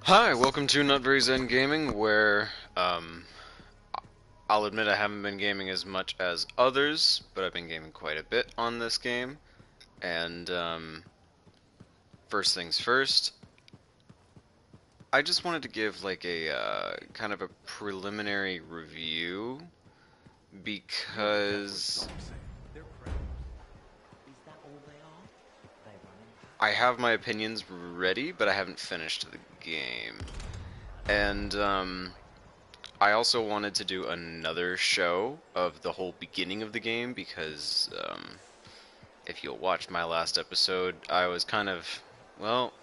Hi, welcome to NVZG Gaming, where I'll admit I haven't been gaming as much as others, but I've been gaming quite a bit on this game. And first things first, I just wanted to give like a kind of a preliminary review because I have my opinions ready, but I haven't finished the game. And I also wanted to do another show of the whole beginning of the game because if you'll watch my last episode, I was kind of, well,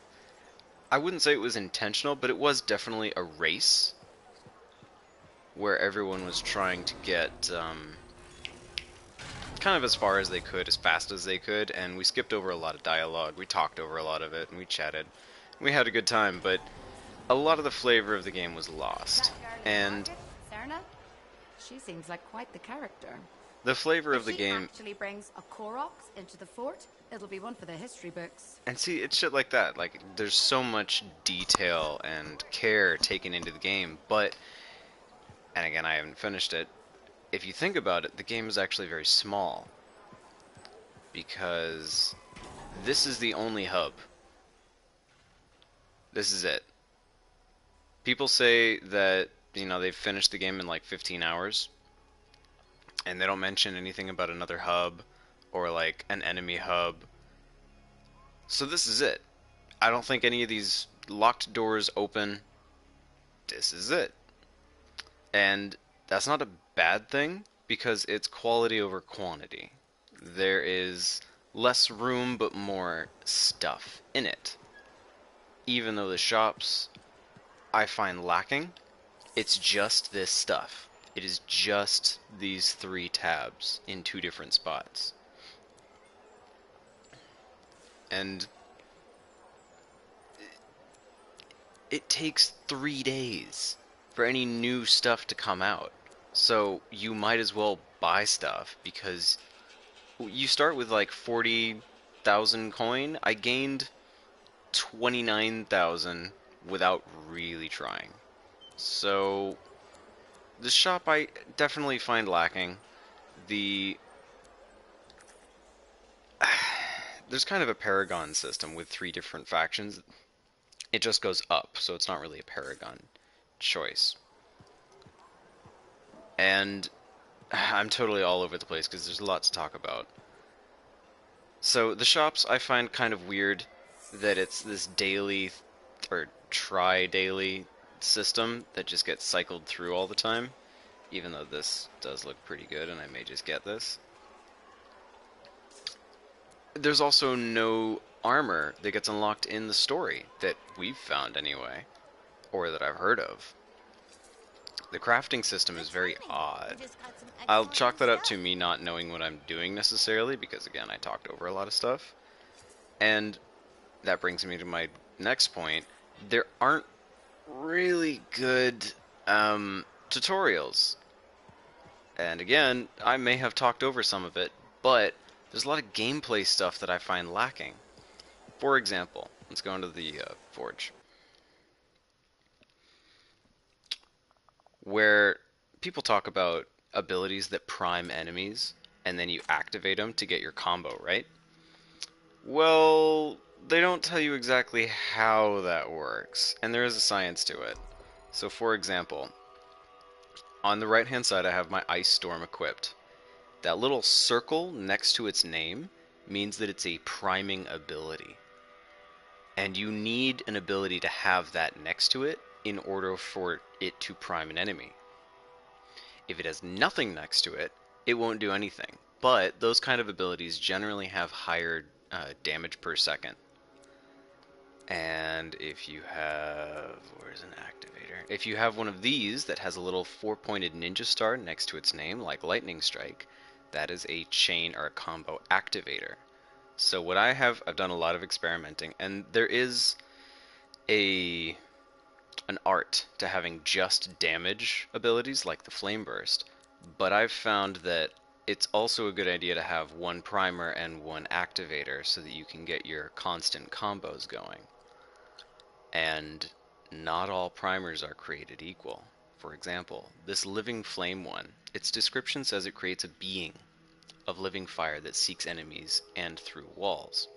I wouldn't say it was intentional, but it was definitely a race where everyone was trying to get kind of as far as they could, as fast as they could, and we skipped over a lot of dialogue. We talked over a lot of it, and we chatted. We had a good time, but a lot of the flavor of the game was lost. That girl in the And market, Serna? She seems like quite the character. the flavor If of the she game. actually brings a Koroks into the fort, it'll be one for the history books. And see, it's shit like that. Like, there's so much detail and care taken into the game, but, and again, I haven't finished it. If you think about it, the game is actually very small. Because this is the only hub. This is it. People say that, they've finished the game in like 15 hours, and they don't mention anything about another hub, or like an enemy hub. So this is it. I don't think any of these locked doors open. This is it. And that's not a bad thing because it's quality over quantity. There is less room but more stuff in it. Even though the shops I find lacking, it's just this stuff. It is just these three tabs in two different spots. And it takes 3 days for any new stuff to come out. So you might as well buy stuff because you start with like 40,000 coin. I gained 29,000 without really trying. So the shop I definitely find lacking. The There's kind of a paragon system with three different factions. It just goes up, so it's not really a paragon choice. And I'm totally all over the place because there's a lot to talk about. So the shops I find kind of weird that it's this daily or tri-daily system that just gets cycled through all the time, even though this does look pretty good and I may just get this. There's also no armor that gets unlocked in the story that we've found anyway, or that I've heard of. The crafting system is very odd. I'll chalk that up to me not knowing what I'm doing necessarily, because again, I talked over a lot of stuff. And that brings me to my next point. There aren't really good tutorials. And again, I may have talked over some of it, but there's a lot of gameplay stuff that I find lacking. For example, let's go into the forge, where people talk about abilities that prime enemies, and then you activate them to get your combo, right? Well, they don't tell you exactly how that works, and there is a science to it. So for example, on the right hand side I have my Ice Storm equipped. That little circle next to its name means that it's a priming ability. And you need an ability to have that next to it in order for it to prime an enemy. If it has nothing next to it, it won't do anything. But those kind of abilities generally have higher damage per second. And if you have, where's an activator? If you have one of these that has a little four-pointed ninja star next to its name, like Lightning Strike, that is a chain or a combo activator. So what I've done a lot of experimenting, and there is an art to having just damage abilities like the Flame Burst, but I've found that it's also a good idea to have one primer and one activator so that you can get your constant combos going. And not all primers are created equal. For example, this living flame one, its description says it creates a being of living fire that seeks enemies and through walls.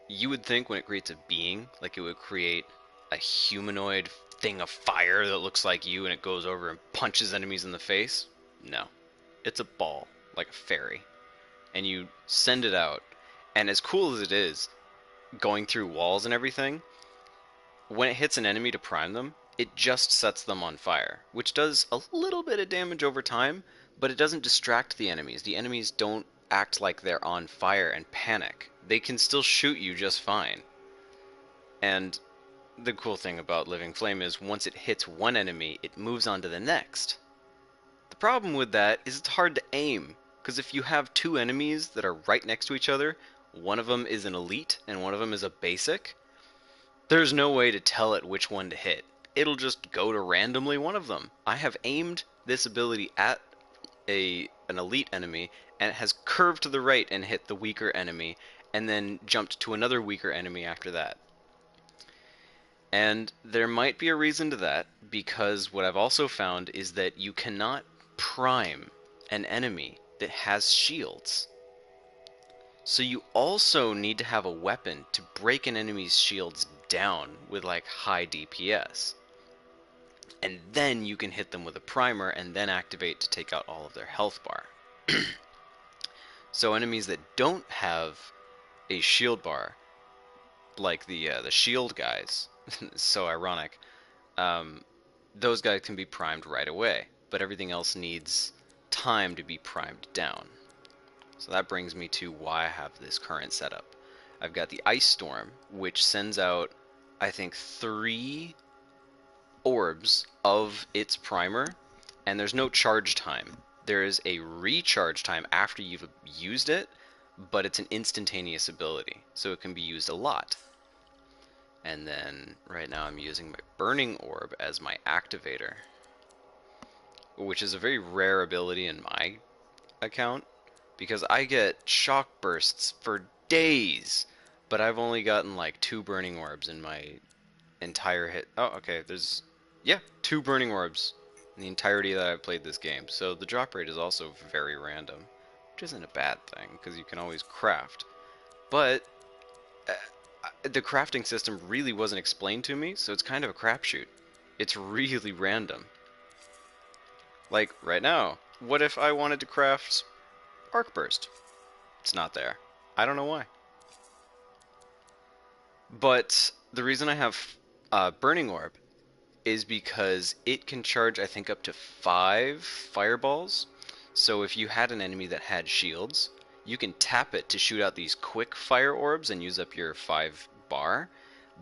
You would think when it creates a being, like it would create a humanoid thing of fire that looks like you and it goes over and punches enemies in the face. No. It's a ball, like a fairy. And you send it out. And as cool as it is, going through walls and everything, when it hits an enemy to prime them, it just sets them on fire, which does a little bit of damage over time, but it doesn't distract the enemies. The enemies don't act like they're on fire and panic. They can still shoot you just fine. And the cool thing about Living Flame is once it hits one enemy, it moves on to the next. The problem with that is it's hard to aim, because if you have two enemies that are right next to each other, one of them is an elite and one of them is a basic, there's no way to tell it which one to hit. It'll just go to randomly one of them. I have aimed this ability at an elite enemy, and it has curved to the right and hit the weaker enemy, and then jumped to another weaker enemy after that. And there might be a reason to that, because what I've also found is that you cannot prime an enemy that has shields. So you also need to have a weapon to break an enemy's shields down with like high DPS. And then you can hit them with a primer and then activate to take out all of their health bar. So enemies that don't have a shield bar, like the shield guys, so ironic, those guys can be primed right away, but everything else needs time to be primed down. So that brings me to why I have this current setup. I've got the Ice Storm, which sends out, I think, 3 orbs of its primer, and there's no charge time. There is a recharge time after you've used it, but it's an instantaneous ability, so it can be used a lot. And then right now I'm using my Burning Orb as my activator, which is a very rare ability in my account, because I get shock bursts for days, but I've only gotten like 2 Burning Orbs in my entire hit. Oh, okay, there's, yeah, 2 Burning Orbs in the entirety that I've played this game, so the drop rate is also very random, which isn't a bad thing, because you can always craft. But the crafting system really wasn't explained to me, so it's kind of a crapshoot. It's really random. Like, right now, what if I wanted to craft Arc Burst? It's not there. I don't know why. But the reason I have Burning Orb is because it can charge, I think, up to 5 fireballs. So if you had an enemy that had shields, you can tap it to shoot out these quick fire orbs and use up your 5 bar,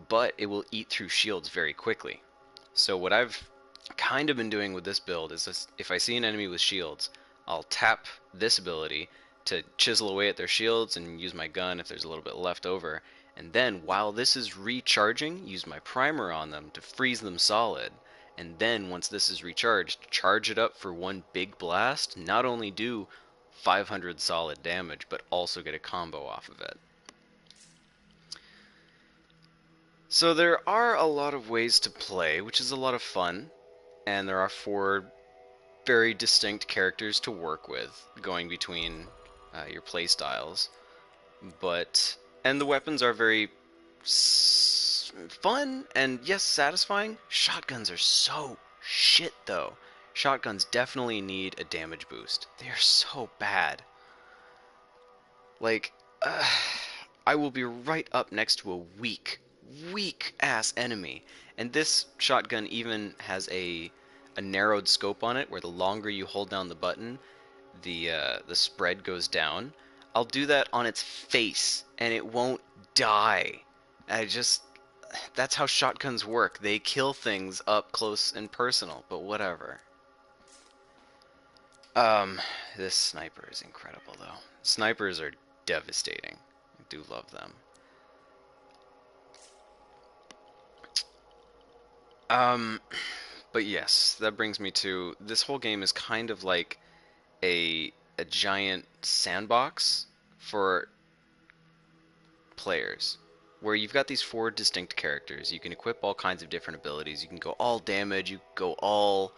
but it will eat through shields very quickly. So what I've kind of been doing with this build is this, if I see an enemy with shields, I'll tap this ability to chisel away at their shields and use my gun if there's a little bit left over. And then while this is recharging, use my primer on them to freeze them solid. And then once this is recharged, charge it up for one big blast, not only do 500 solid damage, but also get a combo off of it. So there are a lot of ways to play, which is a lot of fun, and there are 4 very distinct characters to work with, going between your play styles. And the weapons are very fun and, yes, satisfying. Shotguns are so shit, though. Shotguns definitely need a damage boost. They are so bad. Like, I will be right up next to a weak-ass enemy. And this shotgun even has a narrowed scope on it, where the longer you hold down the button, the spread goes down. I'll do that on its face, and it won't die. That's how shotguns work. They kill things up close and personal, but whatever. This sniper is incredible, though. Snipers are devastating. I do love them. But yes, that brings me to, this whole game is kind of like a giant sandbox for players, where you've got these four distinct characters. You can equip all kinds of different abilities. You can go all damage, you go all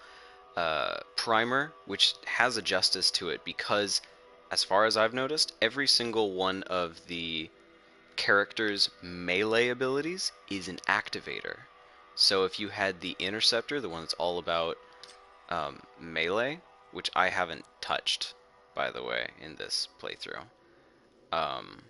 primer, which has a justice to it because, as far as I've noticed, every single one of the character's melee abilities is an activator. So if you had the Interceptor, the one that's all about melee, which I haven't touched, by the way, in this playthrough, um,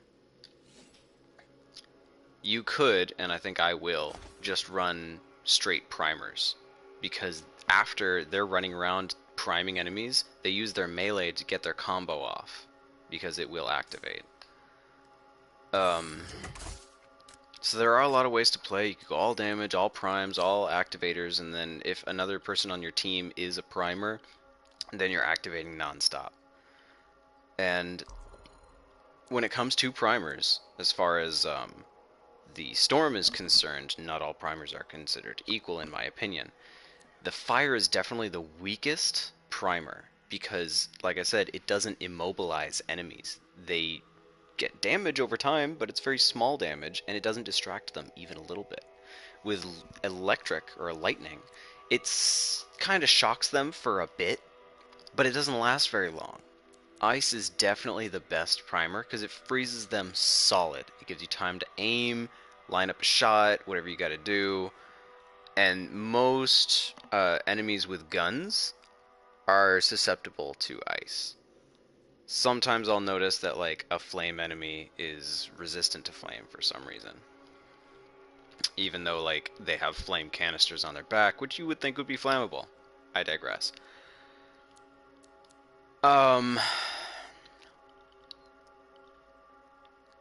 you could, and I think I will, just run straight primers. Because after they're running around priming enemies, they use their melee to get their combo off. Because it will activate. So there are a lot of ways to play. You could go all damage, all primes, all activators, and then if another person on your team is a primer, then you're activating nonstop. And when it comes to primers, as far as the Storm is concerned, not all primers are considered equal in my opinion. The Fire is definitely the weakest primer because, like I said, it doesn't immobilize enemies. They get damage over time, but it's very small damage, and it doesn't distract them even a little bit. With Electric or Lightning, it's kind of shocks them for a bit, but it doesn't last very long. Ice is definitely the best primer because it freezes them solid. It gives you time to aim, line up a shot, whatever you got to do. And most enemies with guns are susceptible to ice. Sometimes I'll notice that like a flame enemy is resistant to flame for some reason. Even though like they have flame canisters on their back, which you would think would be flammable. I digress. Um,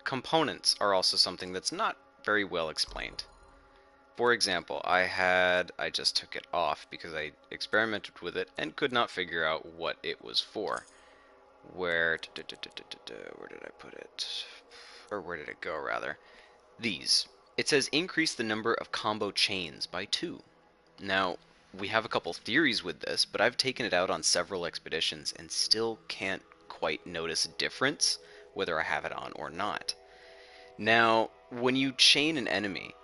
Components are also something that's not very well explained. For example, I just took it off because I experimented with it and could not figure out what it was for. Where did I put it? Or where did it go, rather? These. It says increase the number of combo chains by 2. Now, we have a couple theories with this, but I've taken it out on several expeditions and still can't quite notice a difference whether I have it on or not. Now, when you chain an enemy,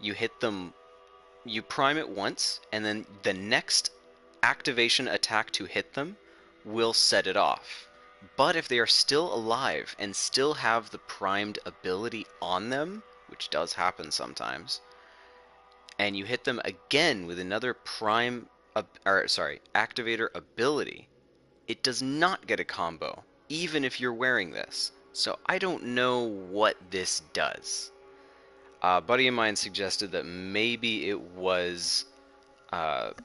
you hit them, you prime it once, and then the next activation attack to hit them will set it off. But if they are still alive and still have the primed ability on them, which does happen sometimes, and you hit them again with another activator ability, it does not get a combo, even if you're wearing this. So I don't know what this does. A buddy of mine suggested that maybe it was an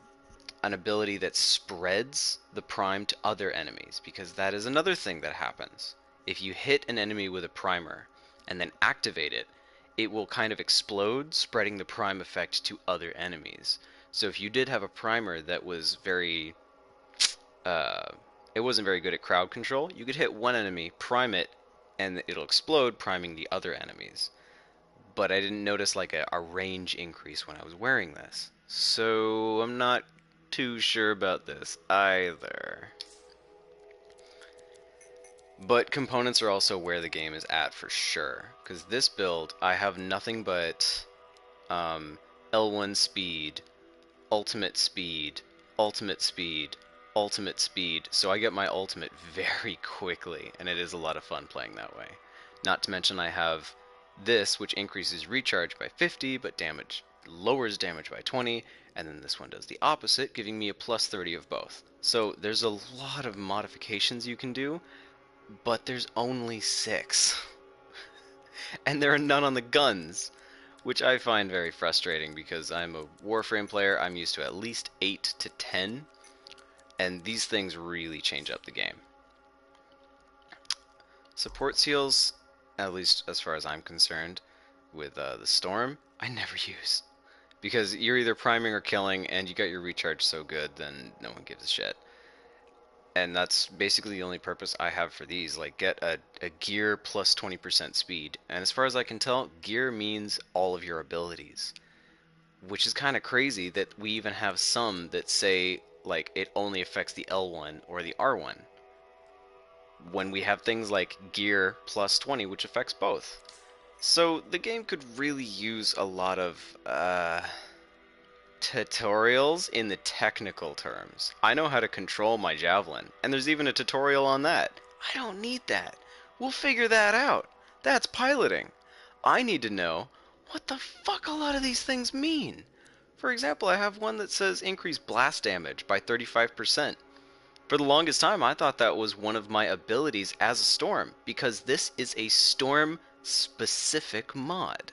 ability that spreads the prime to other enemies, because that is another thing that happens. If you hit an enemy with a primer and then activate it, it will kind of explode, spreading the prime effect to other enemies. So if you did have a primer that was very it wasn't very good at crowd control, you could hit one enemy, prime it, and it'll explode, priming the other enemies. But I didn't notice like a range increase when I was wearing this. So I'm not too sure about this either. But components are also where the game is at for sure. Because this build, I have nothing but L1 speed, ultimate speed, ultimate speed, ultimate speed. So I get my ultimate very quickly, and it is a lot of fun playing that way. Not to mention I have this, which increases recharge by 50, but lowers damage by 20, and then this one does the opposite, giving me a plus 30 of both. So there's a lot of modifications you can do, but there's only 6. And there are none on the guns, which I find very frustrating because I'm a Warframe player. I'm used to at least 8 to 10, and these things really change up the game. Support seals, at least as far as I'm concerned, with the Storm, I never use. Because you're either priming or killing, and you got your recharge so good, then no one gives a shit. And that's basically the only purpose I have for these. Like, get a gear plus 20% speed. And as far as I can tell, gear means all of your abilities. Which is kind of crazy that we even have some that say, like, it only affects the L1 or the R1. When we have things like gear plus 20, which affects both. So the game could really use a lot of tutorials in the technical terms. I know how to control my javelin, and there's even a tutorial on that. I don't need that. We'll figure that out. That's piloting. I need to know what the fuck a lot of these things mean. For example, I have one that says increase blast damage by 35%. For the longest time, I thought that was one of my abilities as a storm, because this is a storm specific mod.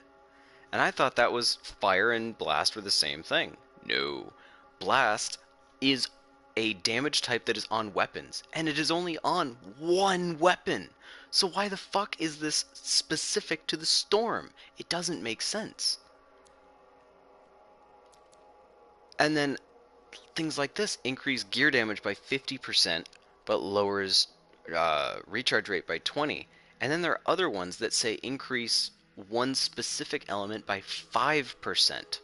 And I thought that was fire and blast were the same thing. No. Blast is a damage type that is on weapons, and it is only on one weapon. So why the fuck is this specific to the storm? It doesn't make sense. And then things like this increase gear damage by 50%, but lowers recharge rate by 20. And then there are other ones that say increase one specific element by 5%.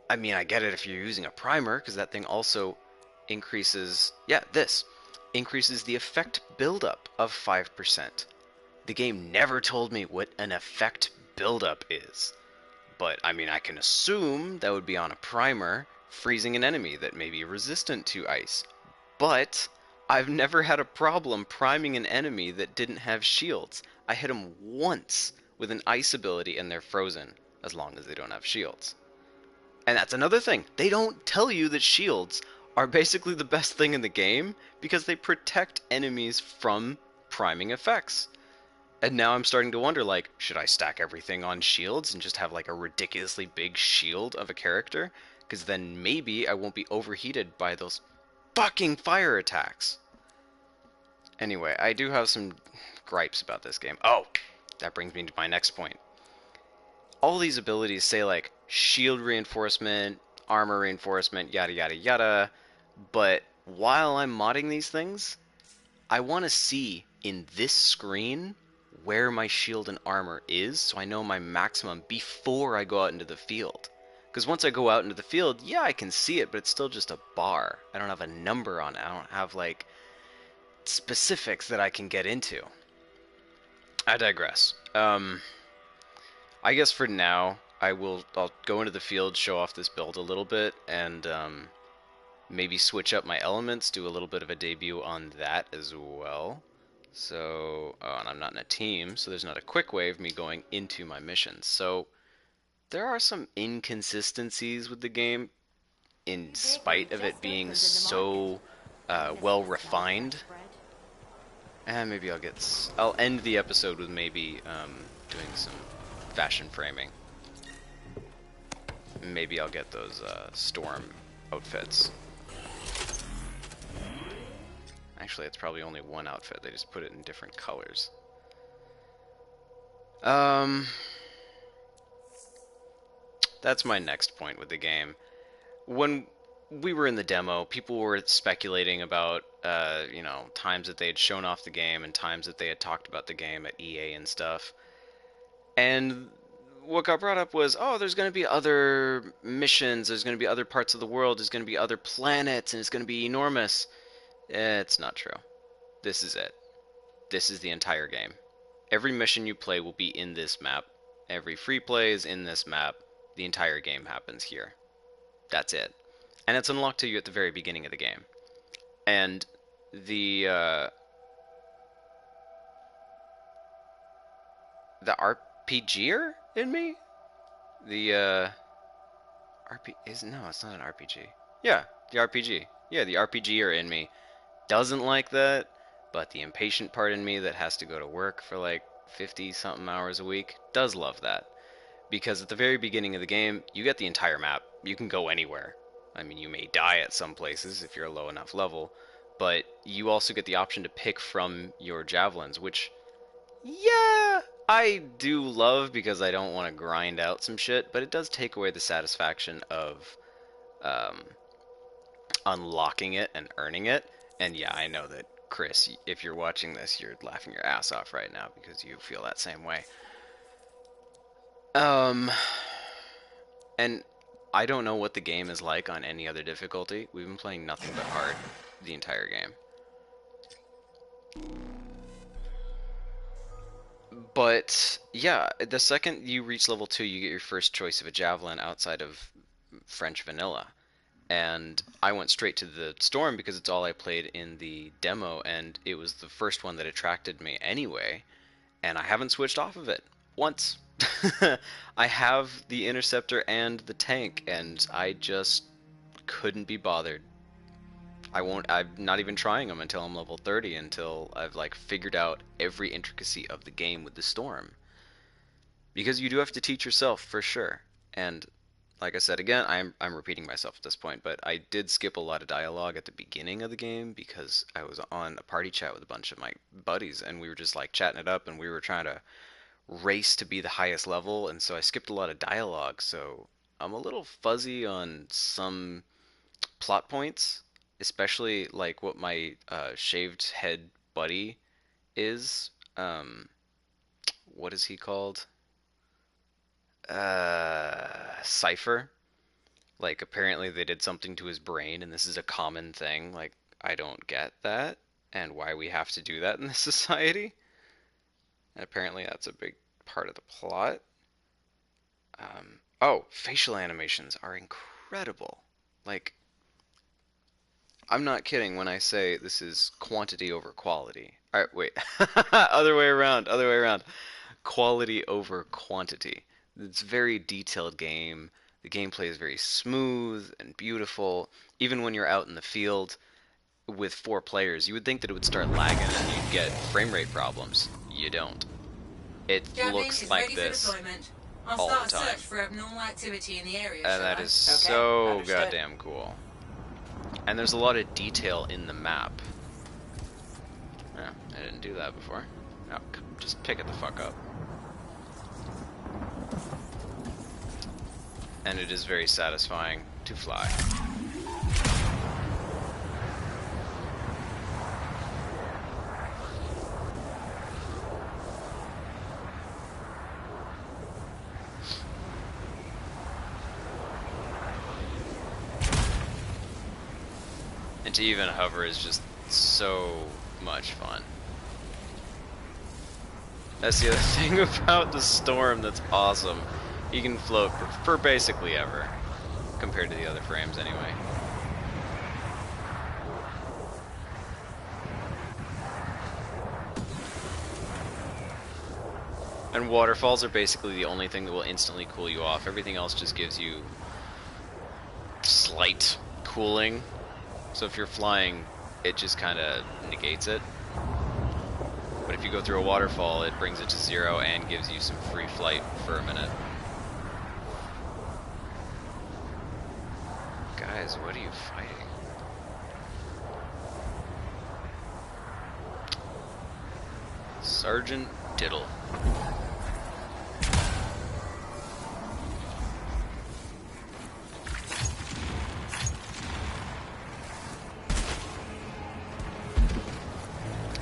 I mean, I get it if you're using a primer, because that thing also increases, yeah, this increases the effect buildup of 5%. The game never told me what an effect buildup is. But, I mean, I can assume that would be on a primer, freezing an enemy that may be resistant to ice. But, I've never had a problem priming an enemy that didn't have shields. I hit them once with an ice ability and they're frozen, as long as they don't have shields. And that's another thing. They don't tell you that shields are basically the best thing in the game because they protect enemies from priming effects. And now I'm starting to wonder, like, should I stack everything on shields and just have like a ridiculously big shield of a character? Because then maybe I won't be overheated by those fucking fire attacks. Anyway, I do have some gripes about this game. Oh, that brings me to my next point. All these abilities say like shield reinforcement, armor reinforcement, yada yada yada, but while I'm modding these things, I want to see in this screen where my shield and armor is so I know my maximum before I go out into the field. Because once I go out into the field, yeah, I can see it, but it's still just a bar. I don't have a number on it. I don't have like specifics that I can get into. I digress. I guess for now, I'll go into the field, show off this build a little bit, and maybe switch up my elements, do a little bit of a debut on that as well. So, oh, and I'm not in a team, so there's not a quick way of me going into my missions. So, there are some inconsistencies with the game, in spite of it being so well refined. And maybe I'll end the episode with maybe doing some fashion framing. Maybe I'll get those storm outfits. Actually, it's probably only one outfit. They just put it in different colors. That's my next point with the game. When we were in the demo, people were speculating about, times that they had shown off the game and times that they had talked about the game at EA and stuff. And what got brought up was, oh, there's going to be other missions, there's going to be other parts of the world, there's going to be other planets, and it's going to be enormous. It's not true. This is it. This is the entire game. Every mission you play will be in this map. Every free play is in this map. The entire game happens here. That's it. And it's unlocked to you at the very beginning of the game. And the RPGer in me? The no, it's not an RPG. Yeah, the RPG. Yeah, the RPGer in me doesn't like that, but the impatient part in me that has to go to work for like 50 something hours a week does love that. Because at the very beginning of the game, you get the entire map. You can go anywhere. I mean, you may die at some places if you're a low enough level, but you also get the option to pick from your javelins, which, yeah, I do love because I don't want to grind out some shit, but it does take away the satisfaction of unlocking it and earning it. And yeah, I know that, Chris, if you're watching this, you're laughing your ass off right now because you feel that same way. And I don't know what the game is like on any other difficulty. We've been playing nothing but hard the entire game. But yeah, the second you reach level 2, you get your first choice of a javelin outside of French vanilla. And I went straight to the Storm because it's all I played in the demo, and it was the first one that attracted me anyway, and I haven't switched off of it once. I have the Interceptor and the tank, and I just couldn't be bothered. I'm not even trying them until I'm level 30, until I've like figured out every intricacy of the game with the Storm. Because you do have to teach yourself for sure. And like I said again, I'm repeating myself at this point, but I did skip a lot of dialogue at the beginning of the game because I was on a party chat with a bunch of my buddies and we were just like chatting it up and we were trying to race to be the highest level, and so I skipped a lot of dialogue, so I'm a little fuzzy on some plot points, especially like what my shaved head buddy is. What is he called? Cypher. Like apparently they did something to his brain, and this is a common thing. Like I don't get that, and why we have to do that in this society. And apparently that's a big part of the plot. Oh, facial animations are incredible. Like, I'm not kidding when I say this is quantity over quality. Alright, wait. Other way around, other way around. Quality over quantity. It's a very detailed game. The gameplay is very smooth and beautiful. Even when you're out in the field with 4 players, you would think that it would start lagging and you'd get frame rate problems. You don't. It looks like this all the time. For abnormal activity in the area, and that is so goddamn cool. And there's a lot of detail in the map. Yeah, I didn't do that before. No, just pick it the fuck up. And it is very satisfying to fly. And to even hover is just so much fun. That's the other thing about the Storm that's awesome. You can float for basically ever, compared to the other frames anyway. And waterfalls are basically the only thing that will instantly cool you off. Everything else just gives you slight cooling. So if you're flying, it just kind of negates it. But if you go through a waterfall, it brings it to 0 and gives you some free flight for a minute. Guys, what are you fighting? Sergeant Diddle.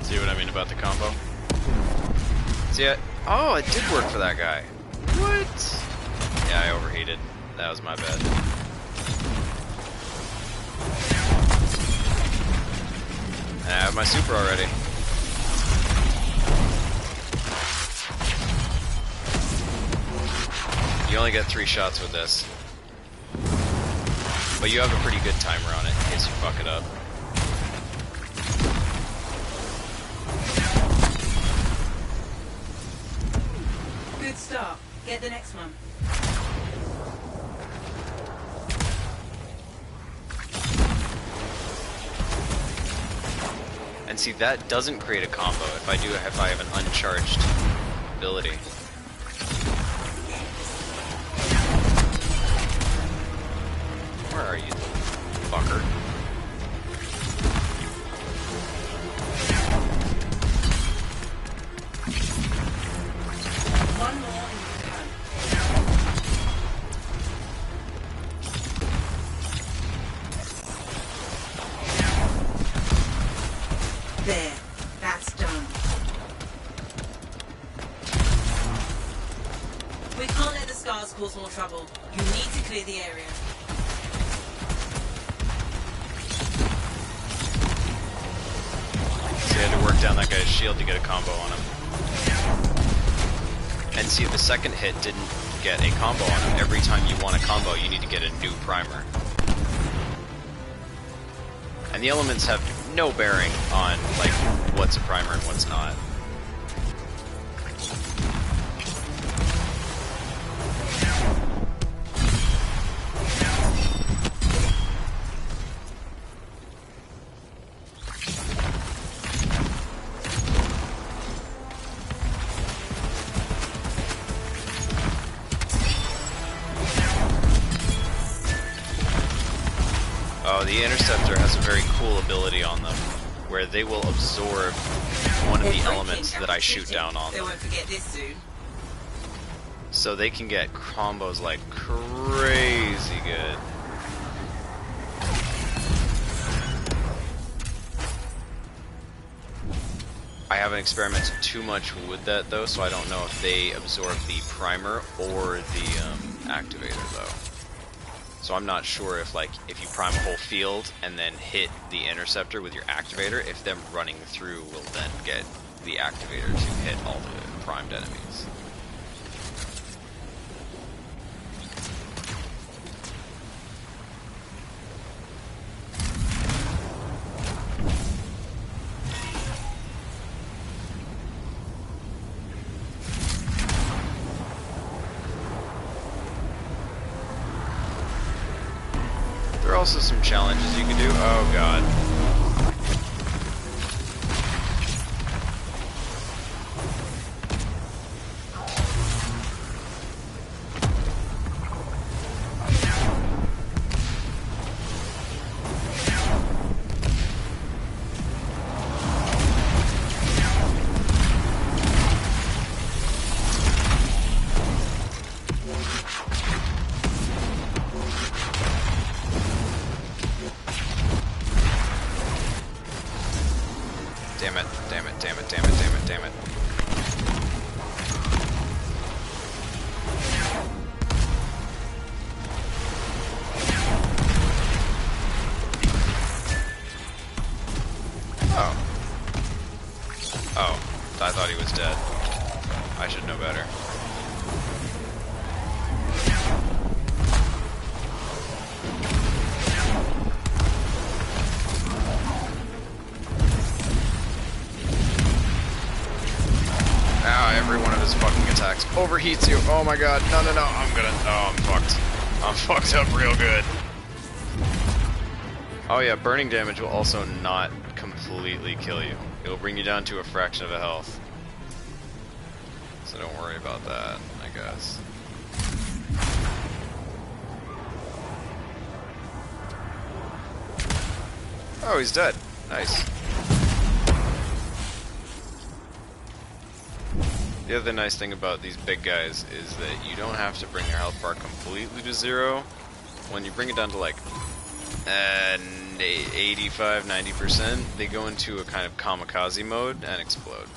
See what I mean about the combo? See it? Oh, it did work for that guy. What? Yeah, I overheated. That was my bad. I have my super already. You only get 3 shots with this. But you have a pretty good timer on it in case you fuck it up. Good start. Get the next one. And see, that doesn't create a combo if I have an uncharged ability. Where are you, fucker? One more. There, that's done. We can't let the scars cause more trouble. You need to clear the area. So you had to work down that guy's shield to get a combo on him. And see, if the second hit didn't get a combo on him, every time you want a combo, you need to get a new primer. And the elements have no bearing on, like, what's a primer and what's not. Oh, the Interceptor has a very cool ability on them, where they will absorb one of the elements that I shoot down on They them. won't forget this soon. So they can get combos like crazy good. I haven't experimented too much with that though, so I don't know if they absorb the primer or the activator though. So I'm not sure if, like, if you prime a whole field and then hit the Interceptor with your activator, if them running through will then get the activator to hit all the primed enemies. There are also some challenges you can do. Oh god. Damn it, damn it, damn it, damn it, damn it, damn it. Oh. Oh, I thought he was dead. I should know better. Every one of his fucking attacks overheats you. Oh my god. No, no, no. I'm fucked. I'm fucked up real good. Oh yeah, burning damage will also not completely kill you. It will bring you down to a fraction of a health. So don't worry about that, I guess. Oh, he's dead. Nice. The other nice thing about these big guys is that you don't have to bring your health bar completely to zero. When you bring it down to like 85, 90%, they go into a kind of kamikaze mode and explode.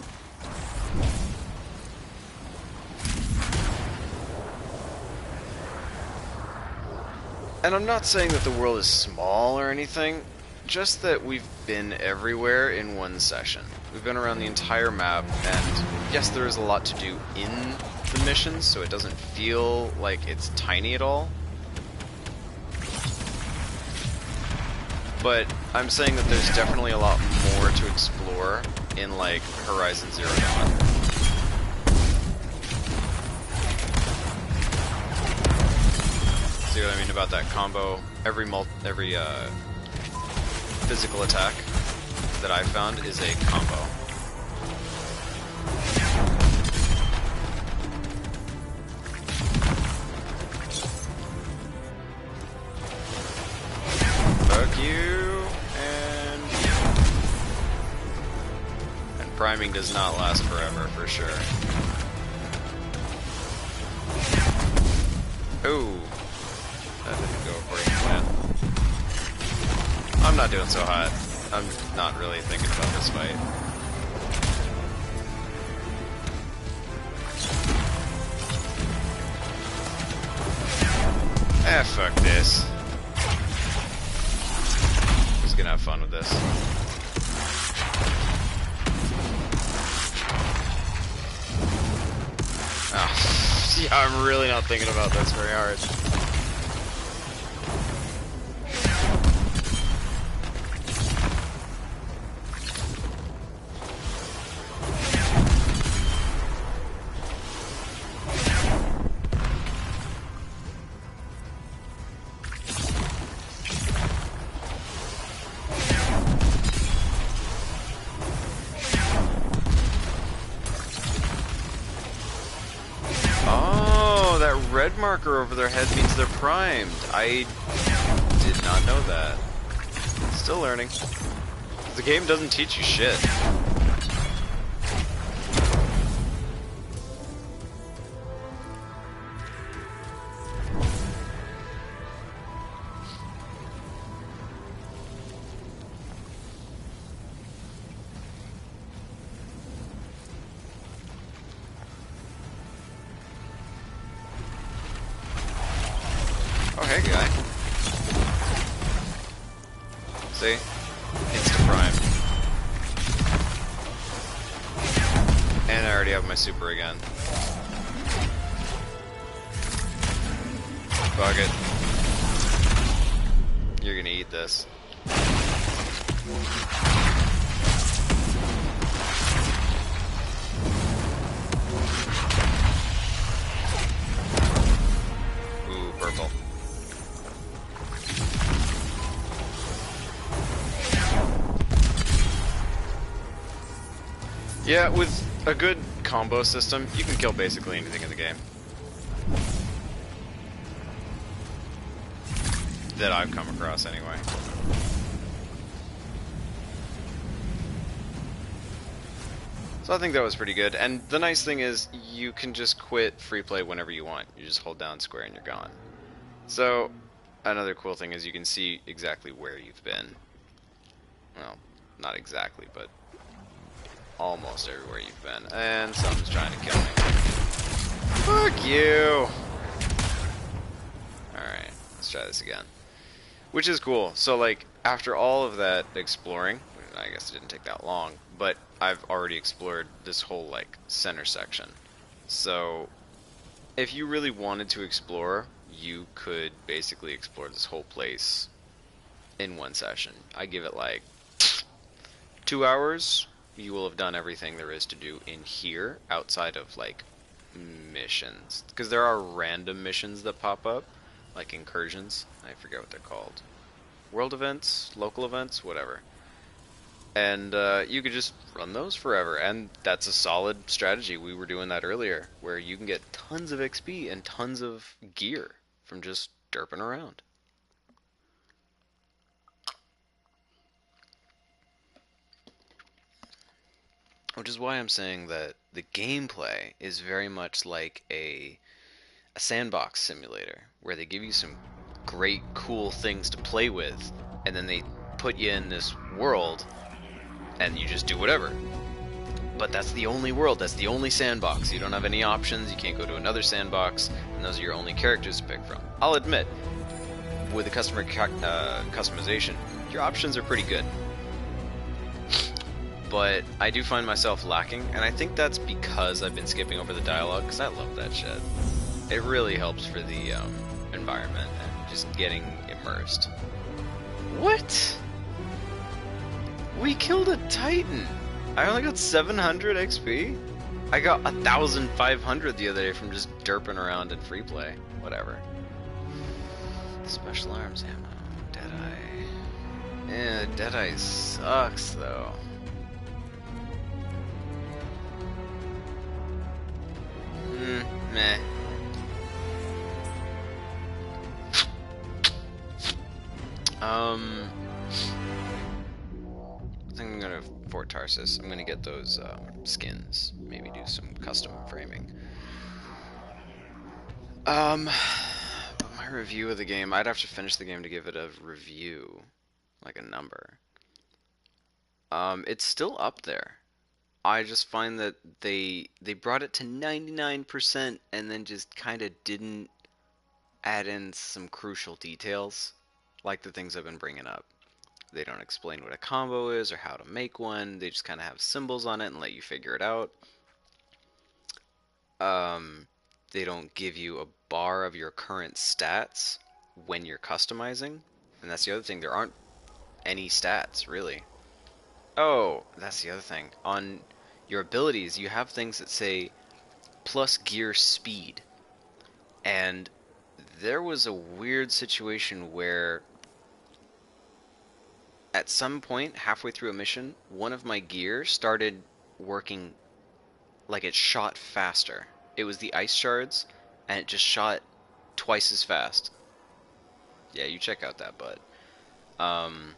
And I'm not saying that the world is small or anything, just that we've been everywhere in one session. We've been around the entire map, and yes, there is a lot to do in the missions, so it doesn't feel like it's tiny at all. But I'm saying that there's definitely a lot more to explore in, like, Horizon Zero Dawn. See what I mean about that combo? Every physical attack that I found is a combo. Fuck you, and priming does not last forever, for sure. Ooh, that didn't go according to plan. I'm not doing so hot. I'm not really thinking about this fight. Ah, fuck this. Who's gonna have fun with this? Oh, yeah, I'm really not thinking about this very hard. Oh, that red marker over their head means they're primed. I did not know that. Still learning. The game doesn't teach you shit. Oh, hey, guy. See? Insta-prime. And I already have my super again. Fuck it. You're gonna eat this. Ooh, purple. Yeah, with a good combo system, you can kill basically anything in the game. That I've come across, anyway. So I think that was pretty good. And the nice thing is, you can just quit free play whenever you want. You just hold down square and you're gone. So, another cool thing is you can see exactly where you've been. Well, not exactly, but almost everywhere you've been. And something's trying to kill me. Fuck you! Alright, let's try this again. Which is cool. So, like, after all of that exploring, I guess it didn't take that long, but I've already explored this whole, like, center section. So, if you really wanted to explore, you could basically explore this whole place in one session. I give it, like, 2 hours. You will have done everything there is to do in here, outside of, like, missions. Because there are random missions that pop up, like incursions. I forget what they're called. World events, local events, whatever. And you could just run those forever, and that's a solid strategy. We were doing that earlier, where you can get tons of XP and tons of gear from just derping around. Which is why I'm saying that the gameplay is very much like a sandbox simulator, where they give you some great, cool things to play with, and then they put you in this world, and you just do whatever. But that's the only world, that's the only sandbox. You don't have any options, you can't go to another sandbox, and those are your only characters to pick from. I'll admit, with the customer customization, your options are pretty good. But I do find myself lacking, and I think that's because I've been skipping over the dialogue, because I love that shit. It really helps for the environment and just getting immersed. What? We killed a Titan! I only got 700 XP? I got 1,500 the other day from just derping around in free play. Whatever. Special arms ammo. Deadeye. Yeah, Deadeye sucks though. Meh. I think I'm gonna Fort Tarsus. I'm gonna get those skins. Maybe do some custom framing. But my review of the game, I'd have to finish the game to give it a review, like a number. It's still up there. I just find that they brought it to 99% and then just kind of didn't add in some crucial details, like the things I've been bringing up. They don't explain what a combo is or how to make one. They just kind of have symbols on it and let you figure it out. they don't give you a bar of your current stats when you're customizing. And that's the other thing, there aren't any stats, really. Oh, that's the other thing. On your abilities, you have things that say plus gear speed. And there was a weird situation where at some point, halfway through a mission, one of my gear started working like it shot faster. It was the ice shards, and it just shot twice as fast. Yeah, you check out that butt. Um,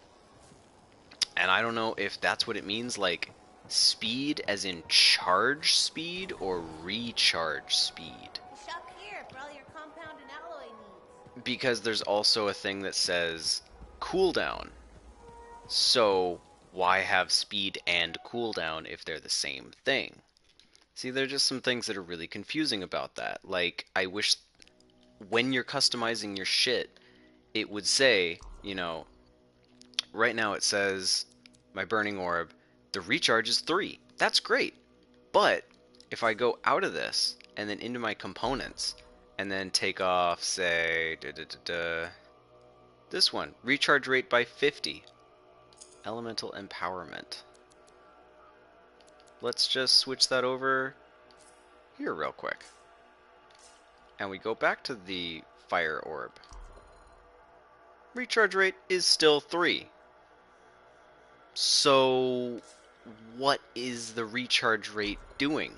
and I don't know if that's what it means, like speed as in charge speed or recharge speed. Shop here for all your compound and alloy needs. Because there's also a thing that says cooldown. So why have speed and cooldown if they're the same thing? See, there are just some things that are really confusing about that. Like, I wish when you're customizing your shit, it would say, you know, right now it says, my burning orb, the recharge is 3. That's great. But if I go out of this and then into my components and then take off, say, this one, recharge rate by 50. Elemental empowerment. Let's just switch that over here real quick. And we go back to the fire orb. Recharge rate is still 3. So what is the recharge rate doing?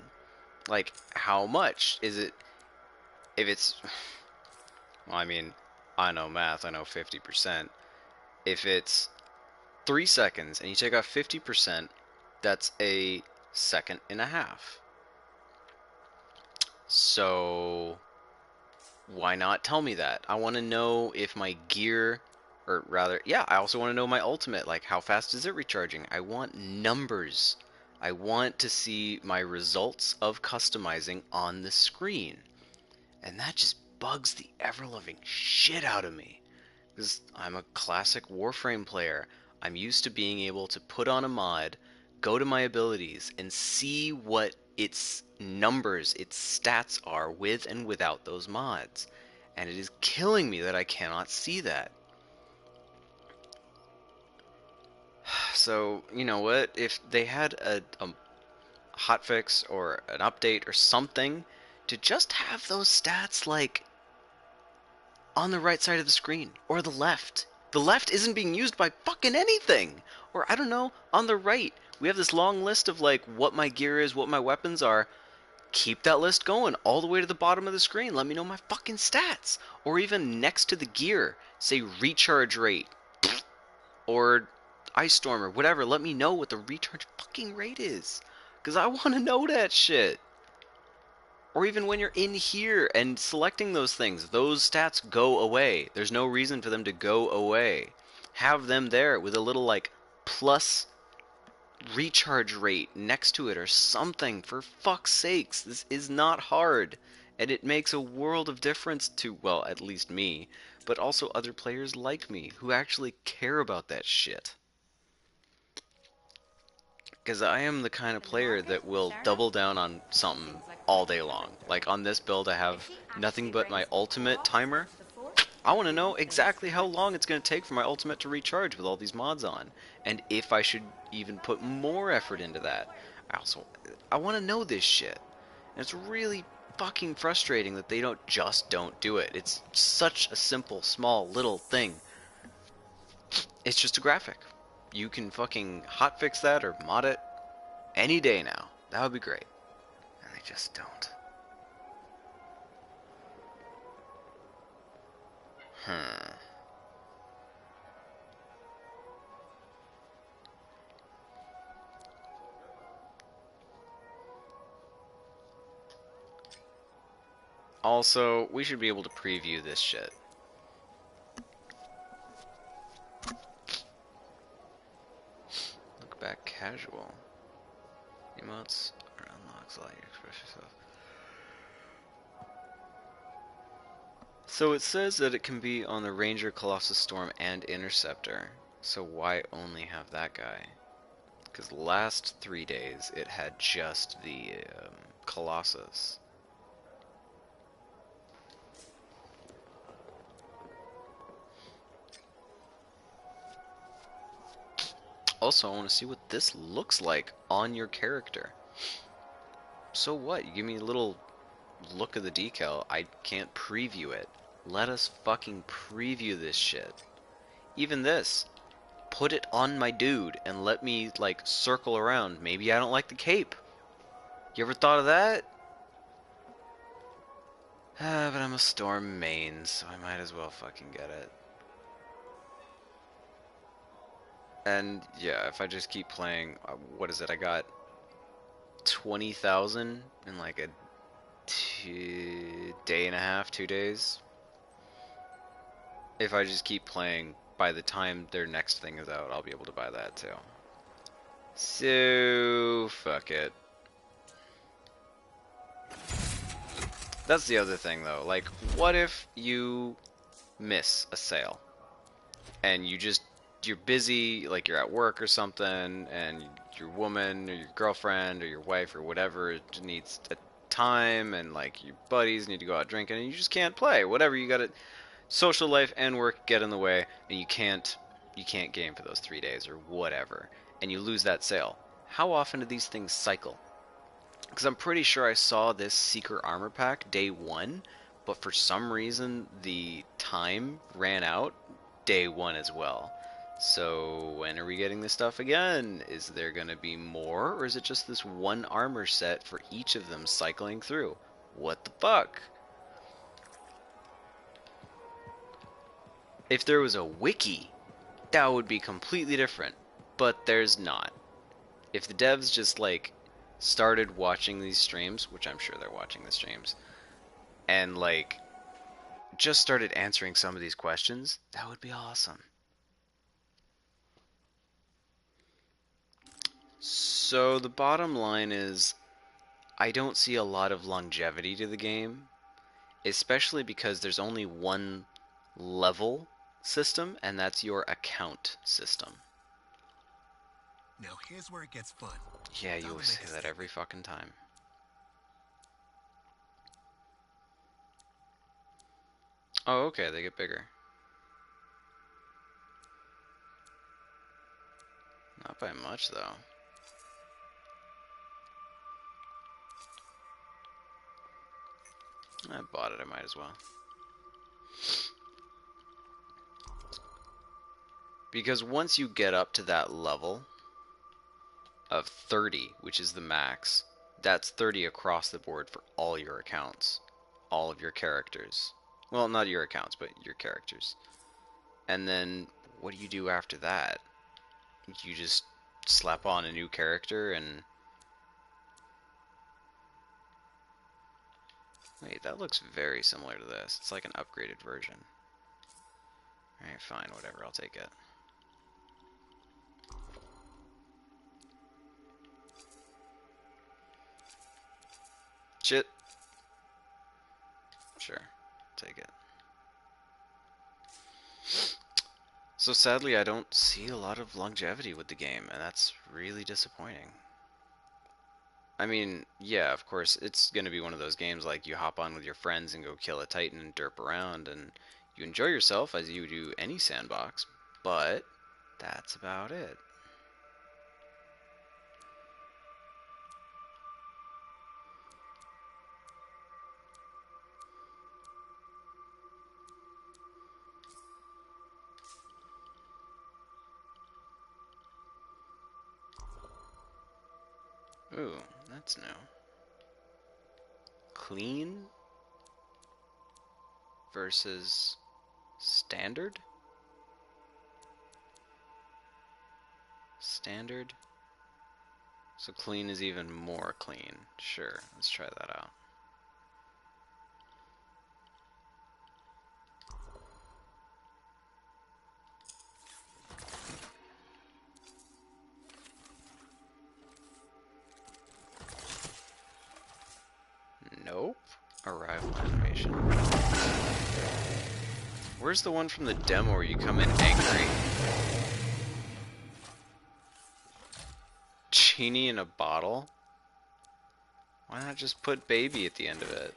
Like, how much? Is it, if it's, well, I mean, I know math, I know 50%. If it's 3 seconds and you take off 50%, that's a second and a half. So why not tell me that? I want to know if my gear, or rather, yeah, I also want to know my ultimate, like how fast is it recharging? I want numbers. I want to see my results of customizing on the screen. And that just bugs the ever-loving shit out of me. Because I'm a classic Warframe player. I'm used to being able to put on a mod, go to my abilities, and see what its numbers, its stats are with and without those mods. And it is killing me that I cannot see that. So, you know what? If they had a hotfix or an update or something to just have those stats, like, on the right side of the screen, or the left. The left isn't being used by fucking anything! Or, I don't know, on the right, we have this long list of, like, what my gear is, what my weapons are. Keep that list going all the way to the bottom of the screen. Let me know my fucking stats. Or even next to the gear, say recharge rate. Or ice storm or whatever. Let me know what the recharge fucking rate is. Because I want to know that shit. Or even when you're in here and selecting those things, those stats go away. There's no reason for them to go away. Have them there with a little, like, plus recharge rate next to it or something. For fuck's sakes, this is not hard. And it makes a world of difference to, well, at least me, but also other players like me who actually care about that shit. Because I am the kind of player that will double down on something all day long. Like on this build I have nothing but my ultimate timer. I want to know exactly how long it's going to take for my ultimate to recharge with all these mods on. And if I should even put more effort into that. I want to know this shit. And it's really fucking frustrating that they don't do it. It's such a simple, small, little thing. It's just a graphic. You can fucking hotfix that or mod it any day now. That would be great. And they just don't. Also, we should be able to preview this shit. Look back casual. Emotes or unlocks allow you to express yourself. So it says that it can be on the Ranger, Colossus Storm, and Interceptor. So why only have that guy? Because the last 3 days it had just the Colossus. Also, I want to see what this looks like on your character. So what? You give me a little look of the decal. I can't preview it. Let us fucking preview this shit. Even this. Put it on my dude and let me, like, circle around. Maybe I don't like the cape. You ever thought of that? But I'm a Storm main, so I might as well fucking get it. And yeah, if I just keep playing, what is it? I got 20,000 in like a day and a half, 2 days. If I just keep playing, by the time their next thing is out, I'll be able to buy that too. So, fuck it. That's the other thing though, like, what if you miss a sale? And you're busy, like you're at work or something, and your woman or your girlfriend or your wife or whatever needs a time, and like your buddies need to go out drinking, and you just can't play. Whatever, you gotta social life and work get in the way, and you can't game for those 3 days or whatever, and you lose that sale. How often do these things cycle? Because I'm pretty sure I saw this Seeker Armor Pack day 1, but for some reason the time ran out day 1 as well. So when are we getting this stuff again? Is there going to be more, or is it just this one armor set for each of them cycling through? What the fuck? If there was a wiki, that would be completely different, but there's not. If the devs just, like, started watching these streams, which I'm sure they're watching the streams, and, like, just started answering some of these questions, that would be awesome. So the bottom line is, I don't see a lot of longevity to the game, especially because there's only one level system, and that's your account system. Now here's where it gets fun. Yeah, you always say that every fucking time. Oh, okay, they get bigger. Not by much, though. I bought it, I might as well. Because once you get up to that level of 30, which is the max, that's 30 across the board for all your accounts. All of your characters. Well, not your accounts, but your characters. And then, what do you do after that? You just slap on a new character and... Wait, that looks very similar to this. It's like an upgraded version. Alright, fine, whatever, I'll take it. Shit. Sure, take it. So sadly, I don't see a lot of longevity with the game, and that's really disappointing. I mean, yeah, of course, it's going to be one of those games like you hop on with your friends and go kill a titan and derp around, and you enjoy yourself as you do any sandbox, but that's about it. Ooh, that's new. Clean versus standard? Standard? So clean is even more clean. Sure, let's try that out. Nope. Arrival animation. Where's the one from the demo where you come in angry? Genie in a bottle? Why not just put baby at the end of it?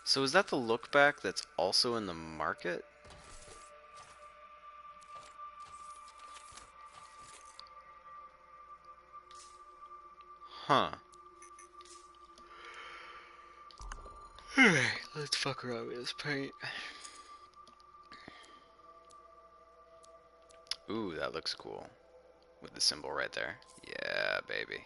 So is that the look back that's also in the market? Huh. Alright, let's fuck around with this paint. Ooh, that looks cool. With the symbol right there. Yeah, baby.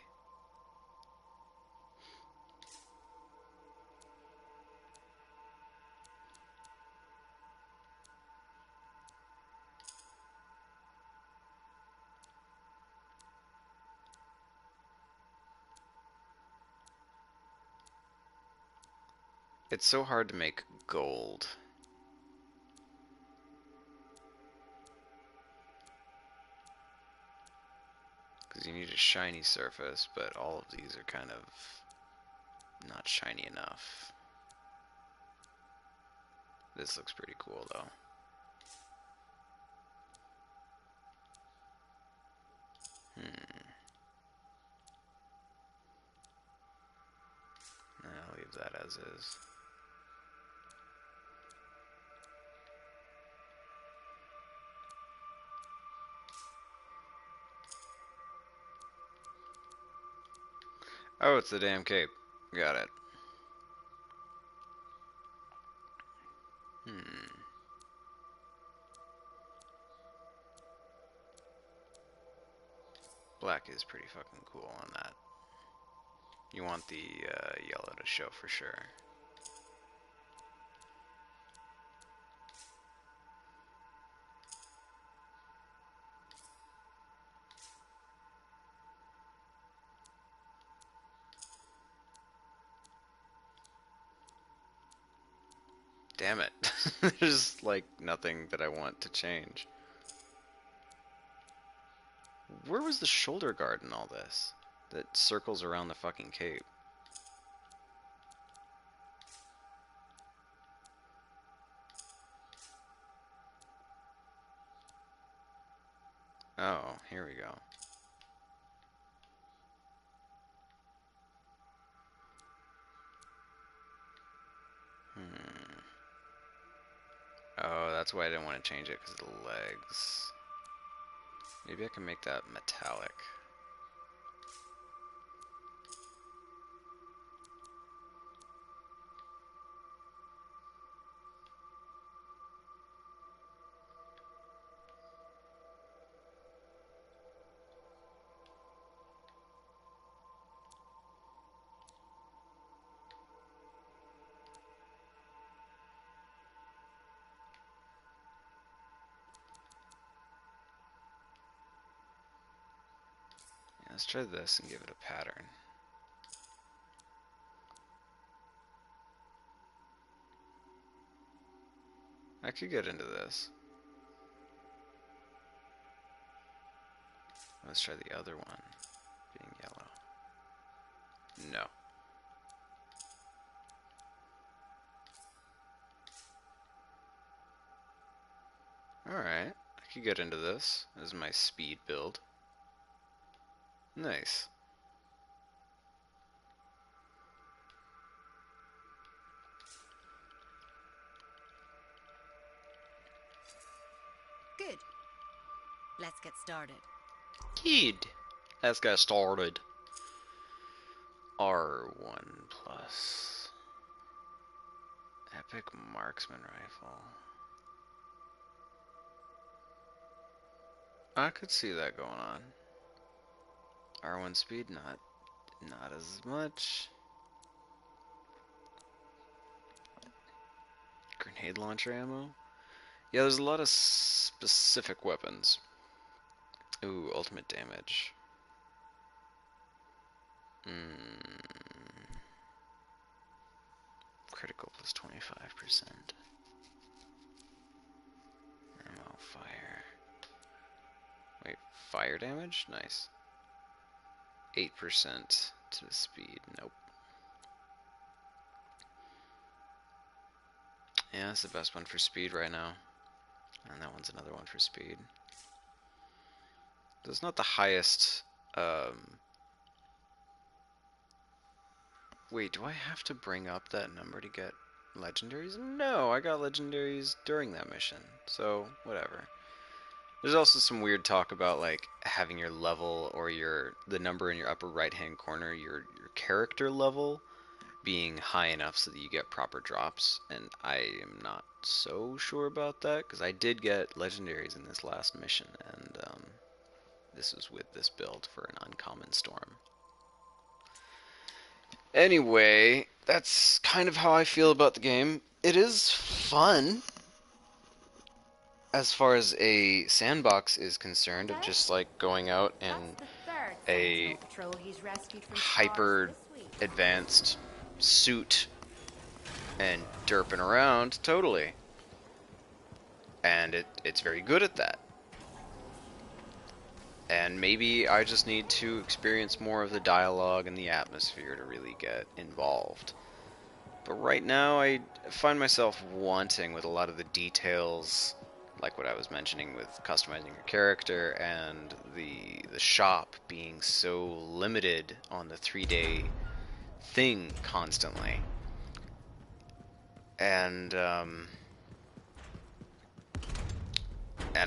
It's so hard to make gold. Because you need a shiny surface, but all of these are kind of not shiny enough. This looks pretty cool though. I'll leave that as is. Oh, it's the damn cape. Got it. Black is pretty fucking cool on that. You want the yellow to show for sure. Damn it. There's like nothing that I want to change. Where was the shoulder guard in all this? That circles around the fucking cape. Oh, here we go. Oh, that's why I didn't want to change it, because of the legs. Maybe I can make that metallic. Yeah, let's try this and give it a pattern. I could get into this. Let's try the other one, being yellow. No. Alright, I could get into this. This is my speed build. Nice. Good. Let's get started. Kid. Let's get started. R1 plus. Epic marksman rifle. I could see that going on. R1 speed, not as much. Grenade launcher ammo. Yeah, there's a lot of specific weapons. Ooh, ultimate damage. Critical plus 25%. Ammo, fire. Wait, fire damage? Nice. 8% to the speed. Nope. Yeah, that's the best one for speed right now. And that one's another one for speed. That's not the highest. Wait, do I have to bring up that number to get legendaries? No, I got legendaries during that mission, so whatever. There's also some weird talk about like having your level or the number in your upper right hand corner, your character level being high enough so that you get proper drops, and I am not so sure about that because I did get legendaries in this last mission, and this was with this build for an uncommon storm. Anyway, that's kind of how I feel about the game. It is fun as far as a sandbox is concerned, of just like going out in That's the third a Sentinel patrol he's rescued from scars hyper this week. advanced suit and derping around totally. And it's very good at that. And maybe I just need to experience more of the dialogue and the atmosphere to really get involved. But right now I find myself wanting with a lot of the details, like what I was mentioning with customizing your character and the shop being so limited on the 3-day thing constantly. And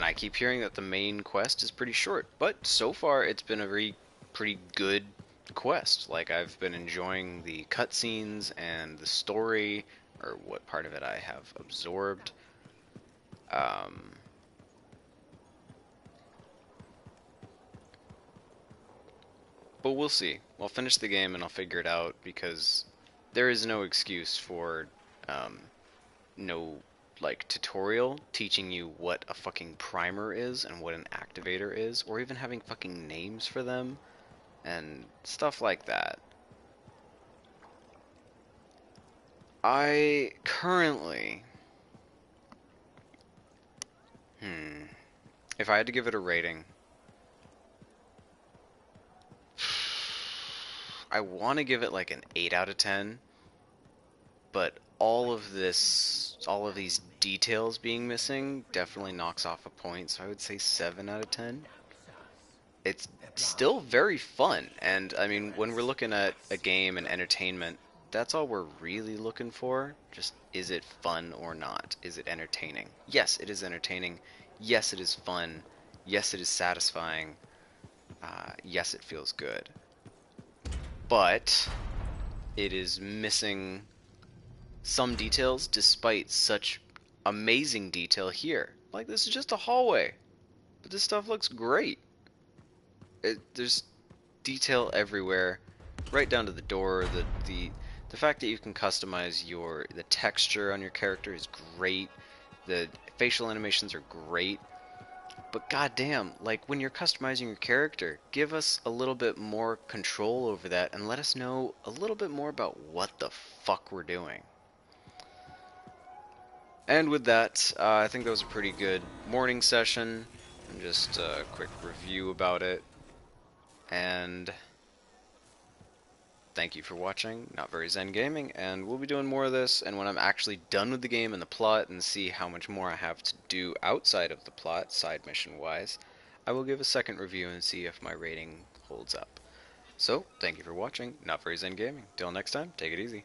I keep hearing that the main quest is pretty short, but so far it's been a pretty good quest. Like, I've been enjoying the cutscenes and the story, or what part of it I have absorbed. But we'll see. I'll finish the game and I'll figure it out, because there is no excuse for no like tutorial teaching you what a fucking primer is and what an activator is, or even having fucking names for them and stuff like that. I currently, if I had to give it a rating, I want to give it like an 8 out of 10, but all of these details being missing definitely knocks off a point, so I would say 7 out of 10. It's still very fun, and I mean, when we're looking at a game and entertainment, that's all we're really looking for. Just, is it fun or not? Is it entertaining? Yes, it is entertaining. Yes, it is fun. Yes, it is satisfying. Yes, it feels good. But it is missing some details despite such amazing detail here. Like, this is just a hallway, but this stuff looks great. There's detail everywhere, right down to the door. The fact that you can customize the texture on your character is great. The facial animations are great. But goddamn, like, when you're customizing your character, give us a little bit more control over that and let us know a little bit more about what the fuck we're doing. And with that, I think that was a pretty good morning session, and just a quick review about it. And thank you for watching Not Very Zen Gaming, and we'll be doing more of this, and when I'm actually done with the game and the plot and see how much more I have to do outside of the plot, side mission wise, I will give a second review and see if my rating holds up. So, thank you for watching Not Very Zen Gaming. Till next time, take it easy.